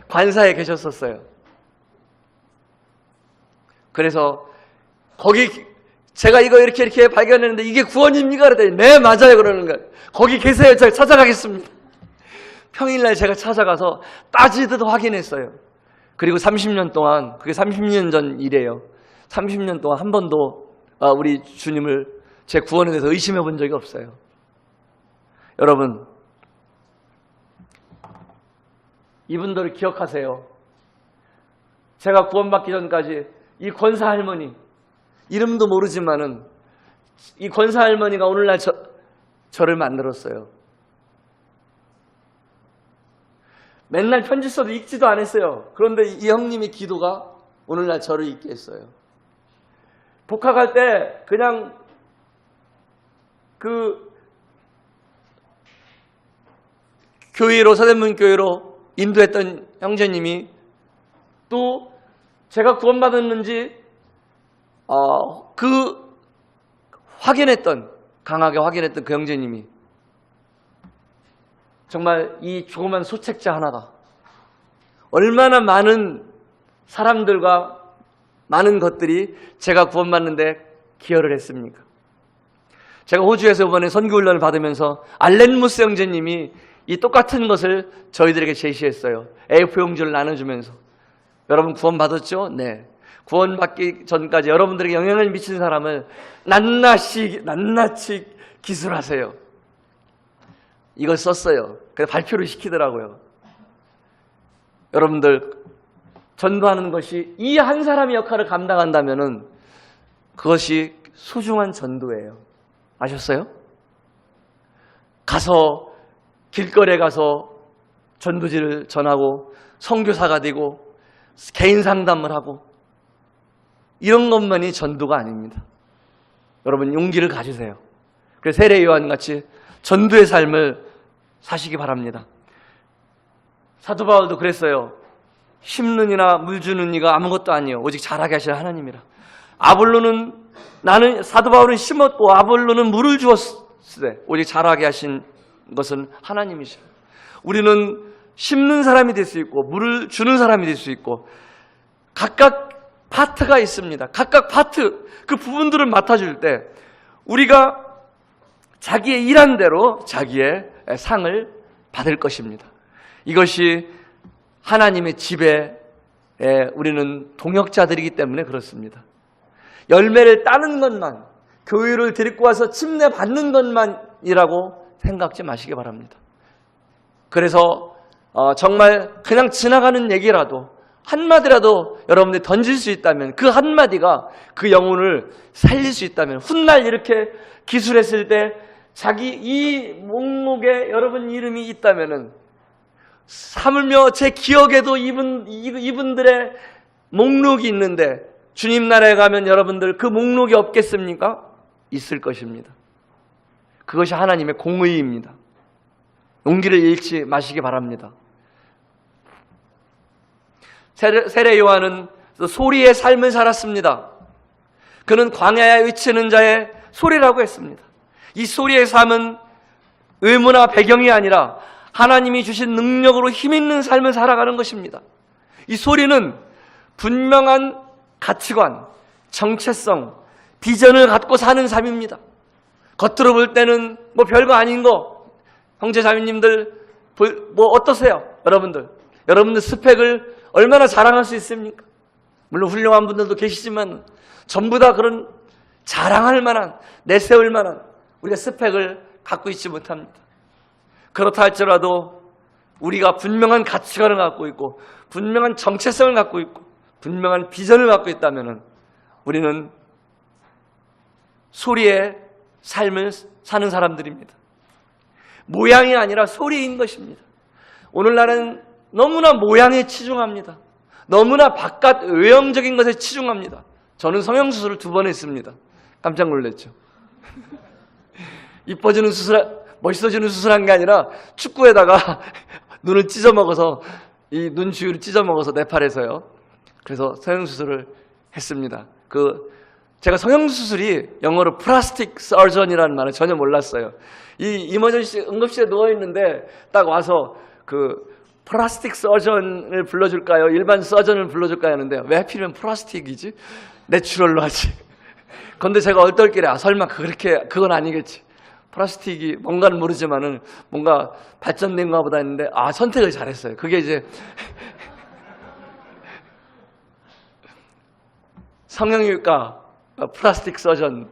관사에 계셨었어요. 그래서 거기 제가 이거 이렇게 발견했는데 이게 구원입니까? 그랬더니 네 맞아요 그러는 거예요. 거기 계세요. 제가 찾아가겠습니다. 평일날 제가 찾아가서 따지듯 확인했어요. 그리고 30년 동안, 그게 30년 전 일이에요. 30년 동안 한 번도 우리 주님을 제 구원에 대해서 의심해 본 적이 없어요. 여러분, 이분들을 기억하세요. 제가 구원받기 전까지 이 권사 할머니, 이름도 모르지만은 이 권사 할머니가 오늘날 저를 만들었어요. 맨날 편지 써도 읽지도 않았어요. 그런데 이 형님의 기도가 오늘날 저를 읽게 했어요. 복학할 때 그냥 교회로, 서대문 교회로 인도했던 형제님이 또 제가 구원받았는지 강하게 확인했던 그 형제님이 정말 이 조그만 소책자 하나가 얼마나 많은 사람들과 많은 것들이 제가 구원받는데 기여를 했습니까? 제가 호주에서 이번에 선교훈련을 받으면서 알렌 무스 형제님이 이 똑같은 것을 저희들에게 제시했어요. A4 용지를 나눠주면서. 여러분 구원받았죠? 네. 구원받기 전까지 여러분들에게 영향을 미치는 사람을 낱낱이 기술하세요. 이걸 썼어요. 그래서 발표를 시키더라고요. 여러분들 전도하는 것이 이 한 사람의 역할을 감당한다면은 그것이 소중한 전도예요. 아셨어요? 가서 길거리에 가서 전도지를 전하고 선교사가 되고 개인 상담을 하고 이런 것만이 전도가 아닙니다. 여러분 용기를 가지세요. 그래서 세례 요한같이 전도의 삶을 사시기 바랍니다. 사도 바울도 그랬어요. 심는 이나 물 주는 이가 아무것도 아니요 오직 자라게 하실 하나님이라. 나는 사도 바울은 심었고 아볼로는 물을 주었으되 오직 자라게 하신 것은 하나님이시라. 우리는 심는 사람이 될 수 있고 물을 주는 사람이 될 수 있고 각각 파트가 있습니다. 각각 파트 그 부분들을 맡아줄 때 우리가 자기의 일한 대로 자기의 상을 받을 것입니다. 이것이 하나님의 집에 우리는 동역자들이기 때문에 그렇습니다. 열매를 따는 것만, 교회를 데리고 와서 침례 받는 것만이라고 생각지 마시기 바랍니다. 그래서 정말 그냥 지나가는 얘기라도 한마디라도 여러분들이 던질 수 있다면 그 한마디가 그 영혼을 살릴 수 있다면 훗날 이렇게 기술했을 때 자기 이 목록에 여러분 이름이 있다면은 하물며 제 기억에도 이분들의 목록이 있는데 주님 나라에 가면 여러분들 그 목록이 없겠습니까? 있을 것입니다. 그것이 하나님의 공의입니다. 용기를 잃지 마시기 바랍니다. 세례 요한은 소리의 삶을 살았습니다. 그는 광야에 외치는 자의 소리라고 했습니다. 이 소리의 삶은 의무나 배경이 아니라 하나님이 주신 능력으로 힘있는 삶을 살아가는 것입니다. 이 소리는 분명한 가치관, 정체성, 비전을 갖고 사는 삶입니다. 겉으로 볼 때는 뭐 별거 아닌 거, 형제 자매님들 뭐 어떠세요? 여러분들 스펙을 얼마나 자랑할 수 있습니까? 물론 훌륭한 분들도 계시지만 전부 다 그런 자랑할 만한, 내세울 만한 우리가 스펙을 갖고 있지 못합니다. 그렇다 할지라도 우리가 분명한 가치관을 갖고 있고 분명한 정체성을 갖고 있고 분명한 비전을 갖고 있다면 우리는 소리의 삶을 사는 사람들입니다. 모양이 아니라 소리인 것입니다. 오늘날은 너무나 모양에 치중합니다. 너무나 바깥 외형적인 것에 치중합니다. 저는 성형수술을 2번 했습니다. 깜짝 놀랐죠. 이뻐지는 수술, 멋있어지는 수술한 게 아니라 축구에다가 눈을 찢어먹어서 이 눈 주위를 찢어먹어서 네팔에서요. 그래서 성형수술을 했습니다. 제가 성형수술이 영어로 플라스틱 서전이라는 말을 전혀 몰랐어요. 이 이머전시 응급실에 누워있는데 딱 와서 플라스틱 서전을 불러줄까요? 일반 서전을 불러줄까요? 하는데 왜 하필이면 플라스틱이지? 내추럴로 하지. 그런데 제가 얼떨결에 설마 그건 아니겠지. 플라스틱이 뭔가는 모르지만은 뭔가 발전된가 보다 했는데 선택을 잘했어요. 그게 이제 성형외과 플라스틱 서전.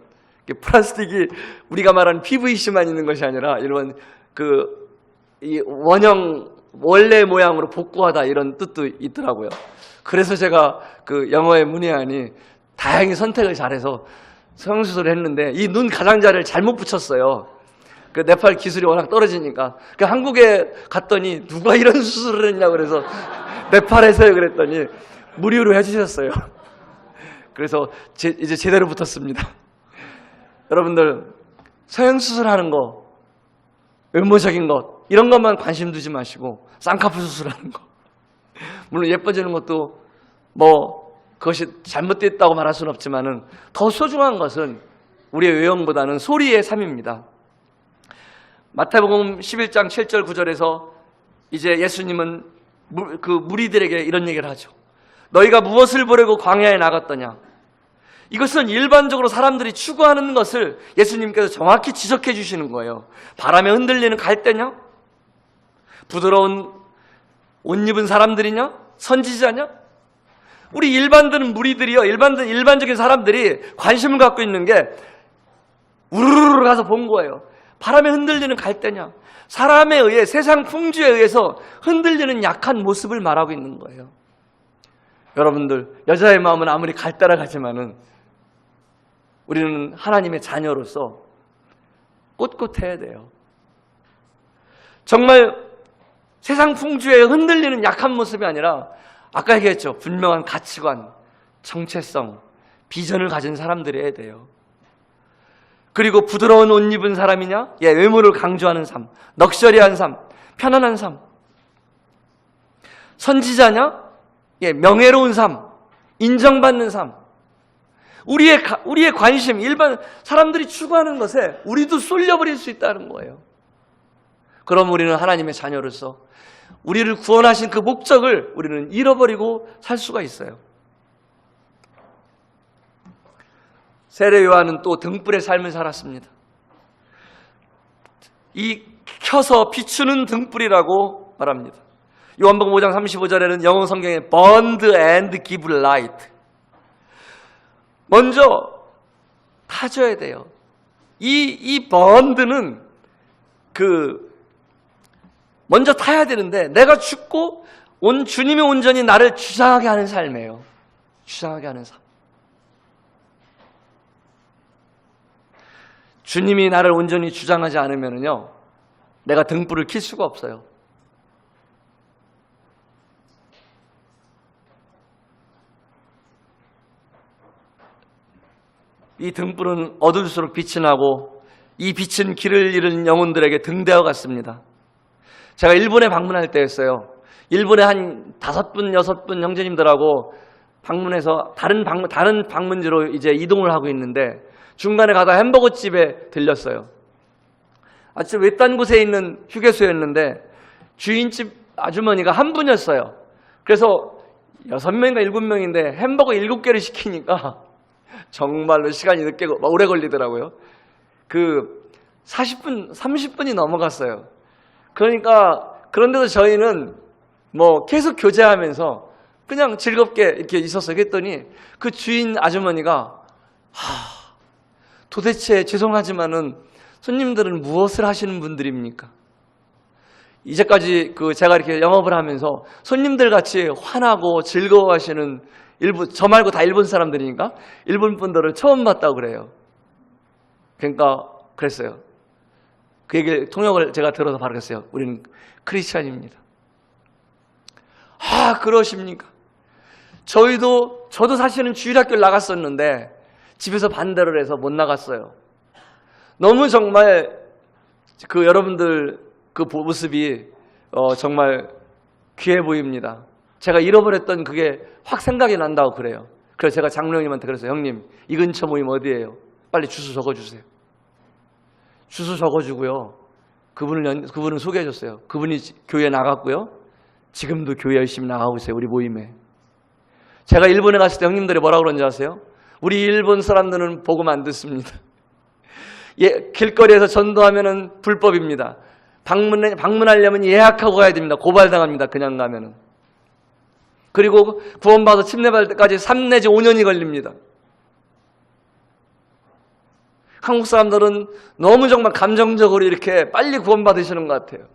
플라스틱이 우리가 말하는 PVC만 있는 것이 아니라 이런 이 원형 원래 모양으로 복구하다 이런 뜻도 있더라고요. 그래서 제가 영어의 문외한이 다행히 선택을 잘해서 성형수술을 했는데 이 눈 가장자리를 잘못 붙였어요. 네팔 기술이 워낙 떨어지니까. 한국에 갔더니 누가 이런 수술을 했냐고 그래서 네팔에서요 그랬더니 무료로 해주셨어요. 그래서 이제 제대로 붙었습니다. 여러분들 성형수술하는 거, 외모적인 것 이런 것만 관심 두지 마시고 쌍꺼풀 수술하는 거 물론 예뻐지는 것도 그것이 잘못됐다고 말할 수는 없지만은 더 소중한 것은 우리의 외형보다는 소리의 삶입니다. 마태복음 11장 7절 9절에서 이제 예수님은 무리들에게 이런 얘기를 하죠. 너희가 무엇을 보려고 광야에 나갔더냐? 이것은 일반적으로 사람들이 추구하는 것을 예수님께서 정확히 지적해 주시는 거예요. 바람에 흔들리는 갈대냐? 부드러운 옷 입은 사람들이냐? 선지자냐? 우리 일반적인 무리들이요, 일반적인 사람들이 관심을 갖고 있는 게 우르르 가서 본 거예요. 바람에 흔들리는 갈대냐? 사람에 의해, 세상 풍주에 의해서 흔들리는 약한 모습을 말하고 있는 거예요. 여러분들, 여자의 마음은 아무리 갈대라 하지만은 우리는 하나님의 자녀로서 꼿꼿해야 돼요. 정말 세상 풍주에 흔들리는 약한 모습이 아니라 아까 얘기했죠. 분명한 가치관, 정체성, 비전을 가진 사람들이어야 돼요. 그리고 부드러운 옷 입은 사람이냐? 외모를 강조하는 삶, 럭셔리한 삶, 편안한 삶. 선지자냐? 명예로운 삶, 인정받는 삶. 우리의 관심, 일반 사람들이 추구하는 것에 우리도 쏠려버릴 수 있다는 거예요. 그럼 우리는 하나님의 자녀로서 우리를 구원하신 그 목적을 우리는 잃어버리고 살 수가 있어요. 세례 요한은 또 등불의 삶을 살았습니다. 이 켜서 비추는 등불이라고 말합니다. 요한복음 5장 35절에는 영어 성경에 burned and give light. 먼저 타져야 돼요. 이 burned는 먼저 타야 되는데 내가 죽고 주님의 온전히 나를 주장하게 하는 삶이에요. 주장하게 하는 삶. 주님이 나를 온전히 주장하지 않으면요, 내가 등불을 켤 수가 없어요. 이 등불은 어두울수록 빛이 나고 이 빛은 길을 잃은 영혼들에게 등대와 같습니다. 제가 일본에 방문할 때였어요. 일본에 한 5분, 6분 형제님들하고 방문해서 다른 방문지로 이제 이동을 하고 있는데 중간에 가다 햄버거 집에 들렸어요. 아주 외딴 곳에 있는 휴게소였는데 주인집 아주머니가 한 분이었어요. 그래서 6명인가 7명인데 햄버거 7개를 시키니까 정말로 시간이 늦게 오래 걸리더라고요. 그 40분, 30분이 넘어갔어요. 그러니까 그런데도 저희는 뭐 계속 교제하면서 그냥 즐겁게 이렇게 있었어요. 그랬더니 그 주인 아주머니가 도대체 죄송하지만은 손님들은 무엇을 하시는 분들입니까? 이제까지 제가 이렇게 영업을 하면서 손님들 같이 환하고 즐거워하시는 저 말고 다 일본 사람들이니까 일본 분들을 처음 봤다고 그래요. 그러니까 그랬어요. 그 얘기를 통역을 제가 들어서 바로 그랬어요. 우리는 크리스찬입니다. 그러십니까? 저도 사실은 주일학교를 나갔었는데 집에서 반대를 해서 못 나갔어요. 너무 정말 여러분들 그 모습이 정말 귀해 보입니다. 제가 잃어버렸던 그게 확 생각이 난다고 그래요. 그래서 제가 장로님한테 그랬어요. 형님, 이 근처 모임 어디예요? 빨리 주소 적어주세요. 주소 적어주고요. 그분을 소개해줬어요. 그분이 교회 나갔고요. 지금도 교회 열심히 나가고 있어요. 우리 모임에. 제가 일본에 갔을 때 형님들이 뭐라고 그런지 아세요? 우리 일본 사람들은 복음 안 듣습니다. 길거리에서 전도하면은 불법입니다. 방문하려면 예약하고 가야 됩니다. 고발당합니다. 그냥 가면은. 그리고 구원받아 침례받을 때까지 3 내지 5년이 걸립니다. 한국 사람들은 너무 정말 감정적으로 이렇게 빨리 구원받으시는 것 같아요.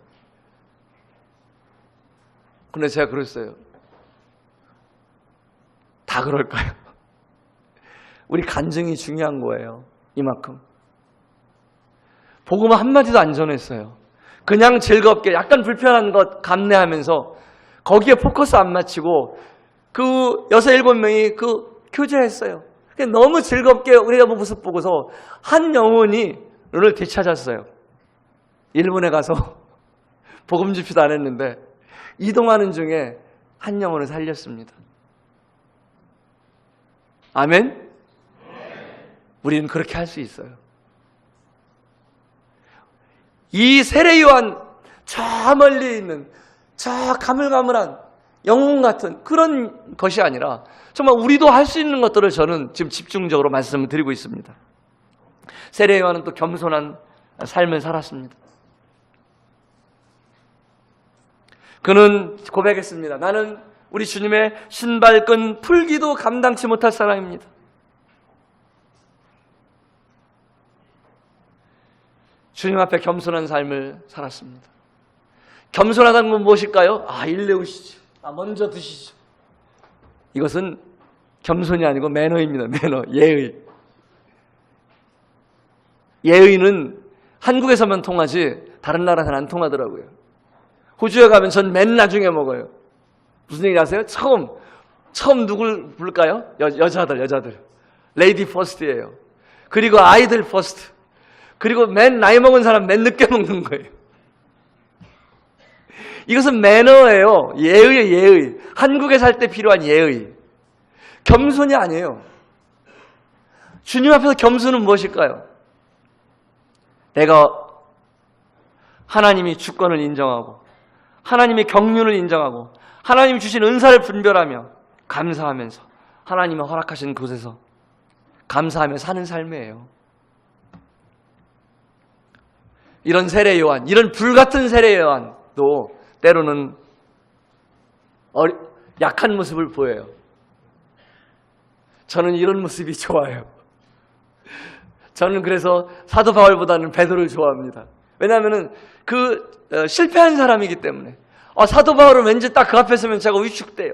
근데 제가 그랬어요. 다 그럴까요? 우리 간증이 중요한 거예요. 이만큼. 복음 한마디도 안 전했어요. 그냥 즐겁게 약간 불편한 것 감내하면서 거기에 포커스 안 맞추고 그 6, 7명이 교제했어요. 너무 즐겁게 우리가 모습 보고서 한 영혼이 오늘 되찾았어요. 일본에 가서 복음 집회도 안 했는데 이동하는 중에 한 영혼을 살렸습니다. 아멘? 우리는 그렇게 할 수 있어요. 이 세례 요한 저 멀리 있는 저 가물가물한 영웅 같은 그런 것이 아니라 정말 우리도 할 수 있는 것들을 저는 지금 집중적으로 말씀을 드리고 있습니다. 세례 요한은 또 겸손한 삶을 살았습니다. 그는 고백했습니다. 나는 우리 주님의 신발끈 풀기도 감당치 못할 사람입니다. 주님 앞에 겸손한 삶을 살았습니다. 겸손하다는 건 무엇일까요? 일레오시죠. 먼저 드시죠. 이것은 겸손이 아니고 매너입니다. 매너, 예의. 예의는 한국에서만 통하지 다른 나라에서는 안 통하더라고요. 호주에 가면 전 맨 나중에 먹어요. 무슨 얘기 아세요? 처음 누굴 부를까요? 여자들. 레이디 퍼스트예요. 그리고 아이들 퍼스트. 그리고 맨 나이 먹은 사람 맨 늦게 먹는 거예요. 이것은 매너예요. 예의예요, 예의. 한국에 살 때 필요한 예의. 겸손이 아니에요. 주님 앞에서 겸손은 무엇일까요? 내가 하나님이 주권을 인정하고 하나님의 경륜을 인정하고 하나님이 주신 은사를 분별하며 감사하면서 하나님이 허락하신 곳에서 감사하며 사는 삶이에요. 이런 세례 요한, 이런 불같은 세례 요한도 때로는 약한 모습을 보여요. 저는 이런 모습이 좋아요. 저는 그래서 사도 바울보다는 베드로를 좋아합니다. 왜냐하면 실패한 사람이기 때문에. 사도 바울은 왠지 딱 그 앞에 서면 제가 위축돼요.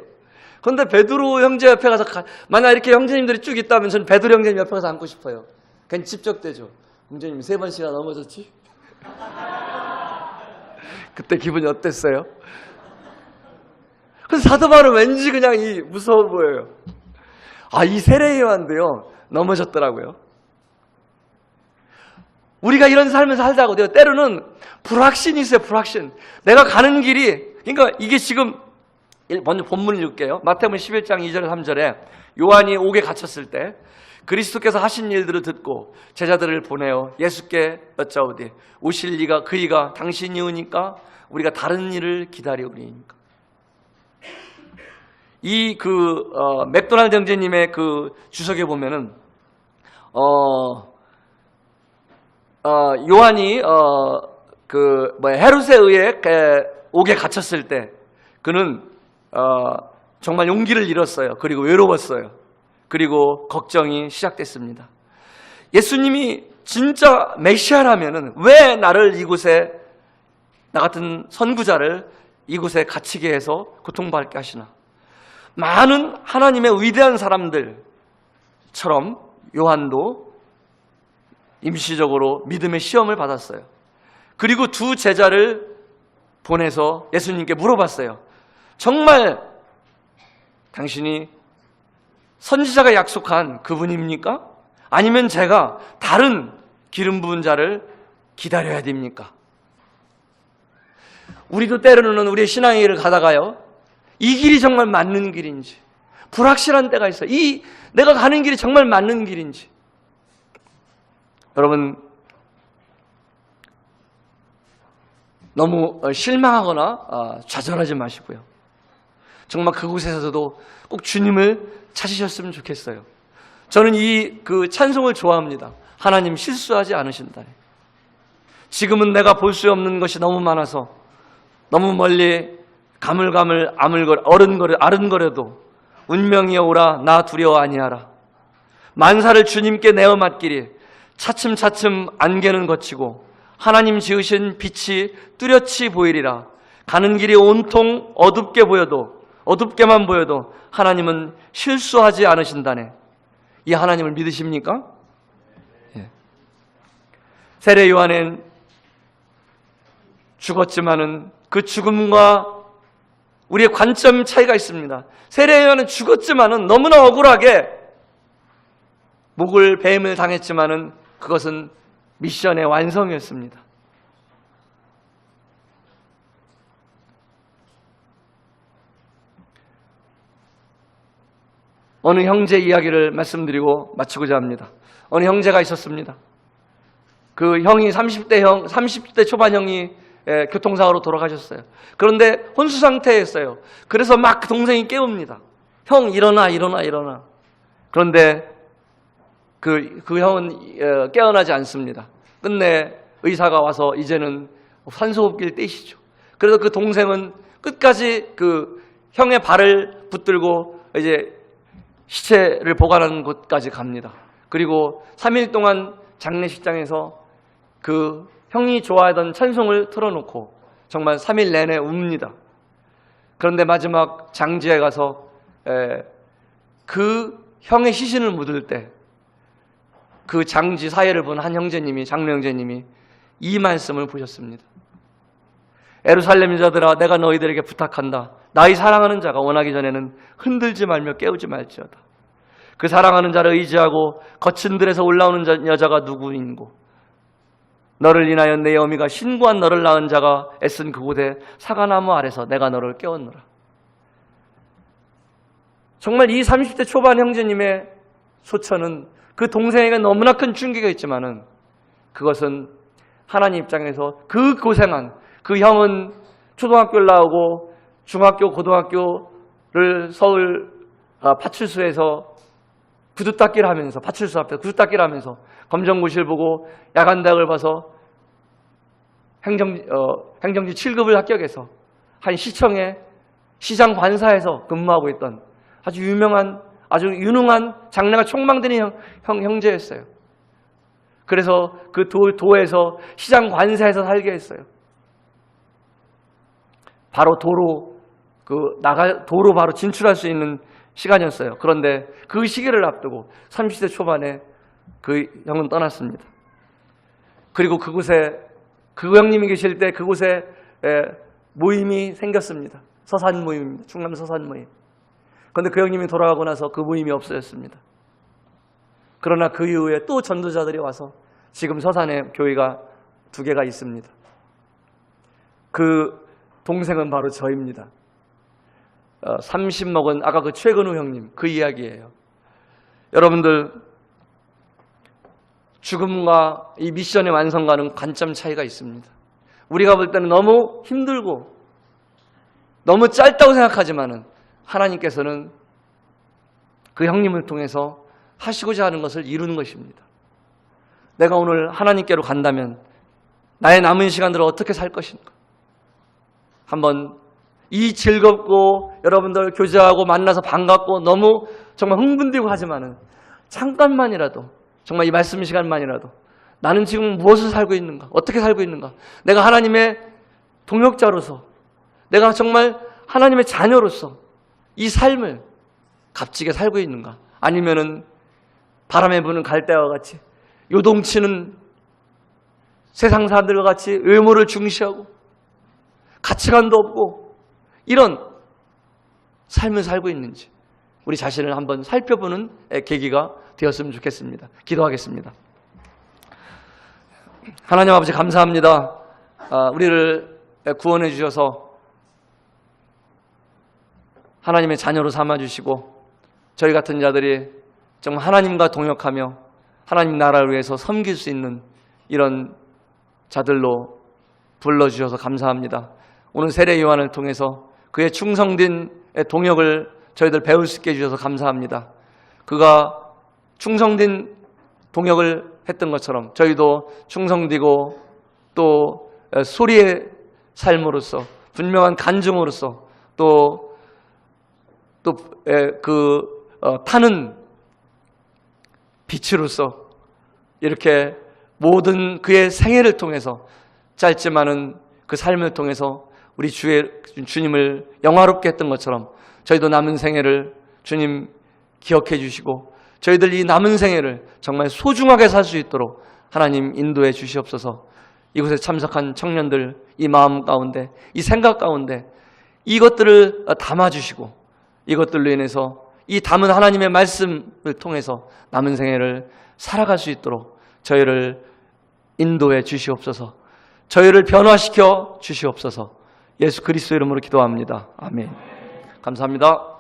그런데 베드로 형제 옆에 가서 만약 이렇게 형제님들이 쭉 있다면 저는 베드로 형제님 옆에 가서 앉고 싶어요. 괜히 집적되죠. 형제님 3번씩이나 넘어졌지? 그때 기분이 어땠어요? 그래서 사도 바울은 왠지 그냥 무서워 보여요. 이 세례 요한도요 넘어졌더라고요. 우리가 이런 삶을 살다가 때로는 불확신이 있어요. 불확신. 내가 가는 길이 그러니까 이게 지금 먼저 본문을 읽을게요. 마태복음 11장 2절 3절에 요한이 옥에 갇혔을 때 그리스도께서 하신 일들을 듣고 제자들을 보내어 예수께 여짜오되 오실 이가 그이가 당신이 오니까 우리가 다른 일을 기다리오리니까. 이 맥도날드 형제님의 그 주석에 보면은 요한이 헤롯에 의해 옥에 갇혔을 때 그는 정말 용기를 잃었어요. 그리고 외로웠어요. 그리고 걱정이 시작됐습니다. 예수님이 진짜 메시아라면은 왜 나를 이곳에, 나 같은 선구자를 이곳에 갇히게 해서 고통받게 하시나? 많은 하나님의 위대한 사람들처럼 요한도 임시적으로 믿음의 시험을 받았어요. 그리고 두 제자를 보내서 예수님께 물어봤어요. 정말 당신이 선지자가 약속한 그분입니까? 아니면 제가 다른 기름 부은 자를 기다려야 됩니까? 우리도 때로는 우리의 신앙의 길을 가다가요, 이 길이 정말 맞는 길인지 불확실한 때가 있어요. 내가 가는 길이 정말 맞는 길인지. 여러분, 너무 실망하거나 좌절하지 마시고요. 정말 그곳에서도 꼭 주님을 찾으셨으면 좋겠어요. 저는 그 찬송을 좋아합니다. 하나님 실수하지 않으신다. 지금은 내가 볼 수 없는 것이 너무 많아서 너무 멀리 가물가물 아른거려도 운명이여 오라 나 두려워 아니하라. 만사를 주님께 내어 맡기리 차츰차츰 안개는 거치고 하나님 지으신 빛이 뚜렷이 보이리라. 가는 길이 온통 어둡게만 보여도 하나님은 실수하지 않으신다네. 이 하나님을 믿으십니까? 예. 세례 요한은 죽었지만은 그 죽음과 우리의 관점 차이가 있습니다. 세례 요한은 죽었지만은 너무나 억울하게 뱀을 당했지만은 그것은 미션의 완성이었습니다. 어느 형제 이야기를 말씀드리고 마치고자 합니다. 어느 형제가 있었습니다. 그 형이 30대 초반 형이 교통사고로 돌아가셨어요. 그런데 혼수 상태였어요. 그래서 막 동생이 깨웁니다. 형 일어나. 그런데 그 형은 깨어나지 않습니다. 끝내 의사가 와서 이제는 산소호흡기를 떼시죠. 그래서 그 동생은 끝까지 그 형의 발을 붙들고 이제 시체를 보관하는 곳까지 갑니다. 그리고 3일 동안 장례식장에서 그 형이 좋아하던 찬송을 틀어놓고 정말 3일 내내 웁니다. 그런데 마지막 장지에 가서 그 형의 시신을 묻을 때 그 장지 사회를 본 한 형제님이, 장로 형제님이 이 말씀을 보셨습니다. 예루살렘 여자들아 내가 너희들에게 부탁한다. 나의 사랑하는 자가 원하기 전에는 흔들지 말며 깨우지 말지어다. 그 사랑하는 자를 의지하고 거친 들에서 올라오는 여자가 누구인고 너를 인하여 내 어미가 신고한 너를 낳은 자가 애쓴 그곳에 사과나무 아래서 내가 너를 깨웠노라. 정말 이 30대 초반 형제님의 소처는 그 동생에게 너무나 큰 충격이 있지만은 그것은 하나님 입장에서 그 고생한 그 형은 초등학교를 나오고 중학교, 고등학교를 서울 파출소에서 구두닦기를 하면서, 파출소 앞에서 구두닦기를 하면서 검정고시를 보고 야간대학을 봐서 행정지 7급을 합격해서 한 시청의 시장 관사에서 근무하고 있던 아주 유능한 장래가 촉망되는 형제였어요. 그래서 그 도에서 시장 관사에서 살게 했어요. 바로 도로 바로 진출할 수 있는 시간이었어요. 그런데 그 시기를 앞두고 30대 초반에 그 형은 떠났습니다. 그리고 그곳에 그 형님이 계실 때 그곳에 모임이 생겼습니다. 서산 모임입니다. 충남 서산 모임. 그런데 그 형님이 돌아가고 나서 그 모임이 없어졌습니다. 그러나 그 이후에 또 전도자들이 와서 지금 서산에 교회가 2개가 있습니다. 그 동생은 바로 저입니다. 30 먹은 아까 그 최근우 형님 그 이야기예요. 여러분들 죽음과 이 미션의 완성과는 관점 차이가 있습니다. 우리가 볼 때는 너무 힘들고 너무 짧다고 생각하지만은 하나님께서는 그 형님을 통해서 하시고자 하는 것을 이루는 것입니다. 내가 오늘 하나님께로 간다면 나의 남은 시간들을 어떻게 살 것인가? 한번 이 즐겁고 여러분들 교제하고 만나서 반갑고 너무 정말 흥분되고 하지만은 잠깐만이라도 정말 이 말씀 시간만이라도 나는 지금 무엇을 살고 있는가? 어떻게 살고 있는가? 내가 하나님의 동역자로서 내가 정말 하나님의 자녀로서 이 삶을 값지게 살고 있는가? 아니면은 바람에 부는 갈대와 같이 요동치는 세상 사람들과 같이 외모를 중시하고 가치관도 없고 이런 삶을 살고 있는지 우리 자신을 한번 살펴보는 계기가 되었으면 좋겠습니다. 기도하겠습니다. 하나님 아버지 감사합니다. 우리를 구원해 주셔서 하나님의 자녀로 삼아주시고 저희 같은 자들이 정말 하나님과 동역하며 하나님 나라를 위해서 섬길 수 있는 이런 자들로 불러주셔서 감사합니다. 오늘 세례 요한을 통해서 그의 충성된 동역을 저희들 배울 수 있게 해주셔서 감사합니다. 그가 충성된 동역을 했던 것처럼 저희도 충성되고 또 소리의 삶으로서 분명한 간증으로서 또 타는 빛으로서 이렇게 모든 그의 생애를 통해서 짧지만은 그 삶을 통해서 우리 주님을 영화롭게 했던 것처럼 저희도 남은 생애를 주님 기억해 주시고 저희들 이 남은 생애를 정말 소중하게 살 수 있도록 하나님 인도해 주시옵소서. 이곳에 참석한 청년들 이 마음 가운데 이 생각 가운데 이것들을 담아주시고 이것들로 인해서 이 담은 하나님의 말씀을 통해서 남은 생애를 살아갈 수 있도록 저희를 인도해 주시옵소서. 저희를 변화시켜 주시옵소서. 예수 그리스도 이름으로 기도합니다. 아멘. 감사합니다.